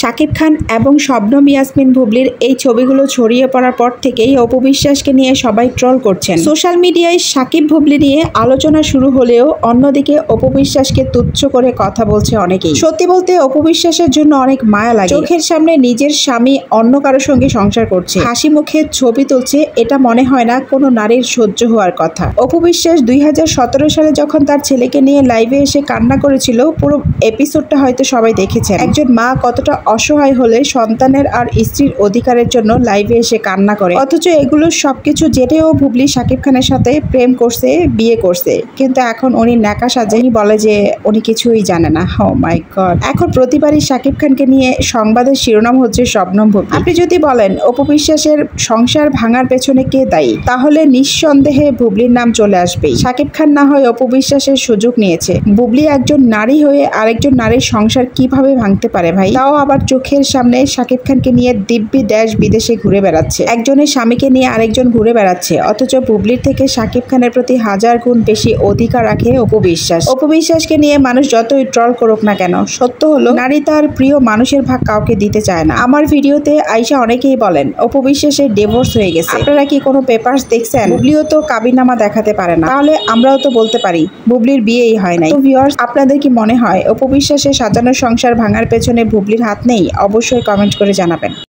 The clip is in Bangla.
শাকিব খান এবং শবনম ইয়াসমিন বুবলির এই ছবিগুলো ছড়িয়ে পড়ার পর থেকেই অপু বিশ্বাসকে নিয়ে সবাই ট্রল করছেন। সোশ্যাল মিডিয়ায় শাকিব বুবলি নিয়ে আলোচনা শুরু হলেও অন্যদিকে অপু বিশ্বাসকে তুচ্ছ করে কথা বলছে অনেকেই। সত্যি বলতে অপু বিশ্বাসের জন্য অনেক মায়া লাগে। চোখের সামনে নিজের স্বামী অন্য কারোর সঙ্গে সংসার করছে, হাসি মুখে ছবি তুলছে, এটা মনে হয় না কোনো নারীর সহ্য হওয়ার কথা। অপু বিশ্বাস 2017 সালে যখন তার ছেলেকে নিয়ে লাইভে এসে কান্না করেছিল, পুরো এপিসোডটা হয়তো সবাই দেখেছেন। একজন মা কতটা অসহায় হলে সন্তানের আর স্ত্রীর অধিকারের জন্য লাইভে এসে কান্না করে, অথচ এগুলো সবকিছু জেনেও বুবলি শাকিব খানের সাথে প্রেম করছে, বিয়ে করছে, কিন্তু এখন উনি ন্যাকা সাজে বলে যে উনি কিছুই জানে না। ও মাই গড। এখন প্রতিবারই শাকিব খানকে নিয়ে সংবাদের শিরোনাম হচ্ছে শবনম বুবলি। আপনি যদি বলেন অপু বিশ্বাসের সংসার ভাঙার পেছনে কে দায়ী, তাহলে নিঃসন্দেহে বুবলির নাম চলে আসবেই। শাকিব খান না হয় অপু বিশ্বাসের সুযোগ নিয়েছে, বুবলি একজন নারী হয়ে আরেকজন নারীর সংসার কিভাবে ভাঙতে পারে ভাই? তাও আবার চোখের সামনে শাকিব খানকে নিয়ে দিব্যি দেশ বিদেশে ঘুরে বেড়াচ্ছে, একজনের স্বামীকে নিয়ে আরেকজন ঘুরে বেড়াচ্ছে, অথচ বুবলির থেকে শাকিব খানের প্রতি 1000 গুণ বেশি অধিকার রাখে অপু বিশ্বাস। অপু বিশ্বাসকে নিয়ে মানুষ যতই ট্রল করুক না কেন, সত্য হলো নারী তার প্রিয় মানুষের ভাগ কাউকে দিতে চায় না। আমার ভিডিওতে আইসা অনেকেই বলেন অপু বিশ্বাসের ডিভোর্স হয়ে গেছে, আপনারা কি কোনো পেপারস দেখছেন? বুবলিও তো কাবিননামা দেখাতে পারে না, তাহলে আমরাও তো বলতে পারি বুবলির বিয়েই হয় নাই। তো ভিউয়ার্স, আপনাদের কি মনে হয় অপু বিশ্বাসের সাজানো সংসার ভাঙার পেছনে বুবলির হাত নেই? অবশ্যই কমেন্ট করে জানাবেন।